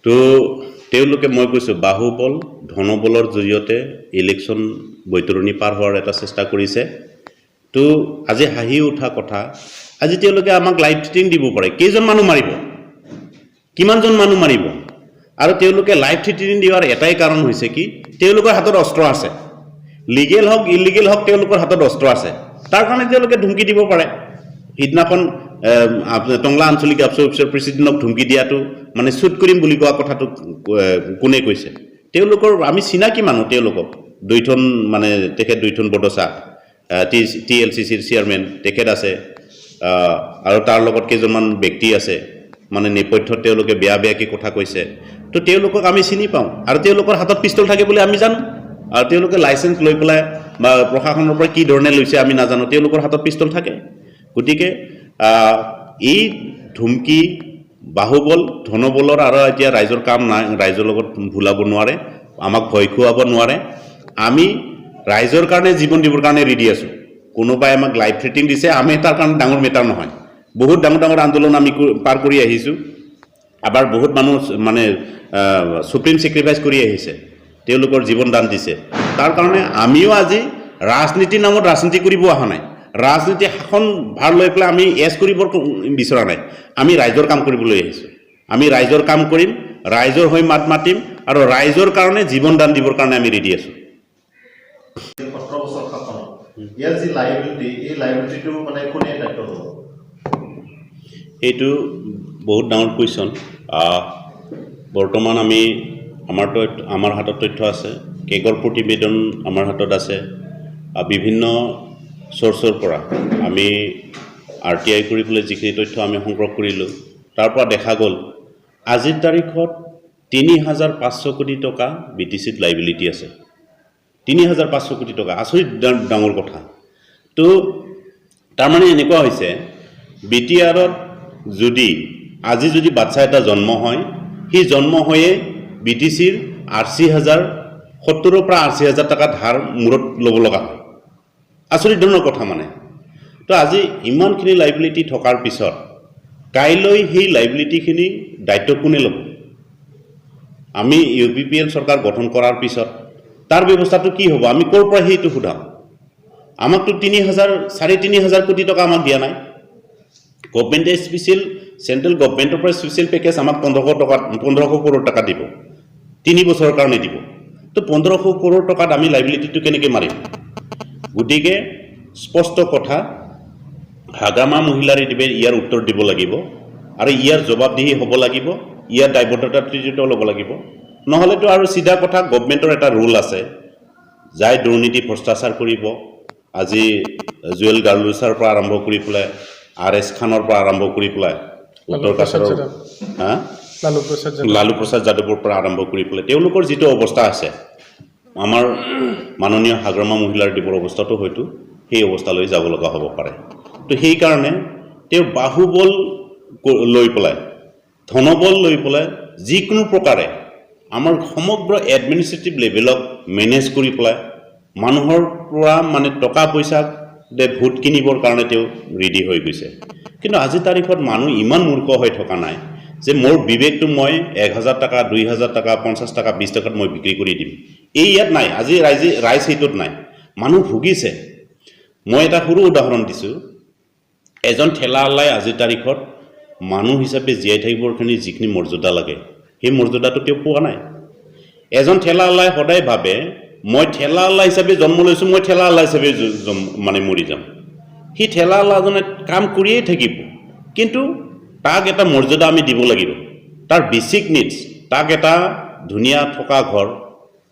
তো তেওঁলোকে মই কৈছোঁ বাহুবল ধনবলৰ জৰিয়তে ইলেকশ্যন বৈতৰণি পাৰ হোৱাৰ এটা চেষ্টা কৰিছে তো আজি হাঁহি উঠা কথা আজি তেওঁলোকে আমাক লাইভ থ্ৰেটিং দিব পাৰে কেইজন মানুহ মাৰিব কিমানজন মানুহ মাৰিব আৰু তেওঁলোকে লাইভ থ্ৰেটিং দিয়াৰ এটাই কাৰণ হৈছে কি তেওঁলোকৰ হাতত অস্ত্ৰ আছে লিগেল হওক ইলিগেল হওক তেওঁলোকৰ হাতত অস্ত্ৰ আছে তাৰ কাৰণে তেওঁলোকে ধুমকি দিব পাৰে সিদিনাখন টংলা আঞ্চলিক অফিচাৰ প্ৰেচিডেণ্টক ধুমকি দিয়াটো মানে শুট কৰিম বুলি কোৱা কথাটো কোনে কৈছে তেওঁলোকৰ আমি চিনাকি মানুহ তেওঁলোকক দুইথন মানে তেখেত দুইথন বডচা TLCCৰ চেয়াৰমেন তেখেত আছে আৰু তাৰ লগত কেইজনমান ব্যক্তি আছে মানে নেপথ্যত তেওঁলোকে বেয়া কি কথা কৈছে তো তেওঁলোকক আমি চিনি পাওঁ আৰু তেওঁলোকৰ হাতত পিস্তল থাকে বুলি আমি জানো আৰু তেওঁলোকে লাইসেন্স লৈ পেলাই বা প্ৰশাসনৰ পৰা কি ধৰণে লৈছে আমি নাজানো তেওঁলোকৰ হাতত পিস্তল থাকে গতিকে এই ধুমকি বাহুবল ধনবলৰ আৰু এতিয়া ৰাইজৰ কাম নাই ৰাইজৰ লগত ভুলাব নোৱাৰে আমাক ভয় খুৱাব নোৱাৰে আমি ৰাইজৰ কাৰণে জীৱন দিবৰ কাৰণে ৰেডি আছো কোনোবাই আমাক লাইভ থ্ৰেটিং দিছে আমি তাৰ কাৰণে ডাঙৰ মেটাৰ নহয় বহুত ডাঙৰ আন্দোলন আমি পাৰ কৰি আহিছো আবাৰ বহুত মানুহ মানে সুপ্ৰিম সেক্ৰিফাইস কৰি আহিছে তেওঁলোকৰ জীৱন দান দিছে তাৰ কাৰণে আমিও আজি ৰাজনীতি নামত ৰাজনীতি কৰিব অহা নাই ৰাজনীতি শাসন ভাৰ লৈ পেলাই আমি এছ কৰিব বিচৰা নাই আমি ৰাইজৰ কাম কৰিবলৈ আহিছো আমি ৰাইজৰ কাম কৰিম ৰাইজৰ হৈ মাত মাতিম আৰু ৰাইজৰ কাৰণে জীৱন দান দিবৰ কাৰণে আমি ৰেডি আছো 17 বছৰ শাসন ইয়াৰ যি লাইবিলিটি এই লাইবিলিটিটো মানে কোনে দায়িত্ব ল'ব এইটো বহুত ডাঙৰ কুৱেশ্যন বৰ্তমান আমি আমাৰ হাতত তথ্য আছে কেগৰ প্ৰতিবেদন আমাৰ হাতত আছে বিভিন্ন সোৰ্সৰ পৰা আমি RTI কৰি পেলাই যিখিনি তথ্য আমি সংগ্ৰহ কৰিলোঁ তাৰ পৰা দেখা গ'ল আজিৰ তাৰিখত 3500 কোটি টকা BTCত লাইবিলিটি আছে 3500 কোটি টকা আচৰিত ডাঙৰ কথা তো তাৰ মানে এনেকুৱা হৈছে BTRত যদি আজি যদি বাচ্চা এটা জন্ম হয় হি জন্ম হয়ে BTCৰ 80,000 70 পৰা 80,000 টাকা ধাৰ মূৰত ল'ব লগা হয় আচৰিত ধৰণৰ কথা মানে তো আজি ইমানখিনি লাইবিলিটি থকাৰ পিছত কাইলৈ সেই লাইবিলিটিখিনি দায়িত্ব কোনে ল'ব আমি UPPL চৰকাৰ গঠন কৰাৰ পিছত তাৰ ব্যৱস্থাটো কি হ'ব আমি ক'ৰ পৰা সেইটো সোধাম আমাকতো 3,500 কোটি টকা আমাক দিয়া নাই গভৰ্ণমেণ্টে স্পেচিয়েল সেন্ট্ৰেল গভৰ্ণমেণ্টৰ পৰা স্পেচিয়েল পেকেজ আমাক 1500 কৰোৰ টকা দিব 3 বছৰৰ কাৰণে দিব তো 1500 কৰোৰ টকাত আমি লাইবিলিটিটো কেনেকৈ মাৰিম গতিকে স্পষ্ট কথা হাগামা মহিলাৰ দিবে ইয়াৰ উত্তৰ দিব লাগিব আৰু ইয়াৰ জবাবদিহি হ'ব লাগিব ইয়াৰ দায়বদ্ধতা ল'ব লাগিব নহলেতো আৰু সিধা কথা গভৰ্ণমেণ্টৰ এটা ৰুল আছে যাই দুৰ্নীতি ভ্ৰষ্টাচাৰ কৰিব আজি জুৱেল গাৰ্লুছাৰ পৰা আৰম্ভ কৰি পেলাই RS খানৰ পৰা আৰম্ভ কৰি পেলাই উত্তৰ কাছাৰৰ লালু প্ৰসাদ যাদৱৰ পৰা আৰম্ভ কৰি পেলাই তেওঁলোকৰ যিটো অৱস্থা আছে আমাৰ মাননীয় হাগ্ৰামা মহিলাৰ দিবৰ অৱস্থাটো হয়তো সেই অৱস্থালৈ যাব লগা হ'ব পাৰে তো সেই কাৰণে তেওঁ বাহুবল লৈ পেলাই ধনবল লৈ পেলাই যিকোনো প্ৰকাৰে আমাৰ সমগ্ৰ এডমিনিষ্ট্ৰেটিভ লেভেলক মেনেজ কৰি পেলাই মানুহৰ পৰা মানে টকা পইচা দে ভোট কিনিবৰ কাৰণে তেওঁ ৰেডি হৈ গৈছে কিন্তু আজি তাৰিখত মানুহ ইমান মূৰ্খ হৈ থকা নাই যে মোৰ বিবেকটো মই 1000 টাকা 2000 টাকা 50 টাকা 20 টাকাত মই বিক্ৰী কৰি দিম এই ইয়াত নাই আজি ৰাইজ সেইটোত নাই মানুহ ভুগিছে মই এটা সৰু উদাহৰণ দিছো এজন ঠেলাৱালাই আজি তাৰিখত মানুহ হিচাপে জীয়াই থাকিবৰ কাৰণে যিখিনি মৰ্যাদা লাগে সেই মৰ্যাদাটো তেওঁ পোৱা নাই এজন ঠেলাৱালাই সদায় ভাবে মই ঠেলাৱালা হিচাপে জন্ম লৈছো মই ঠেলাৱালা হিচাপে মানে মৰি যাম হি ঠেলাৱালাজনে কাম কৰিয়ে থাকিব কিন্তু তাক এটা মৰ্যাদা আমি দিব লাগিব তাৰ বেসিক নিডস তাক এটা ধুনীয়া থকা ঘৰ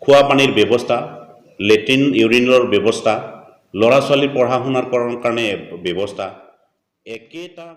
খোৱা পানীৰ ব্যৱস্থা লেট্ৰিন ইউৰিনৰ ব্যৱস্থা ল'ৰা ছোৱালী পঢ়া শুনাৰ কাৰণে ব্যৱস্থা একেটা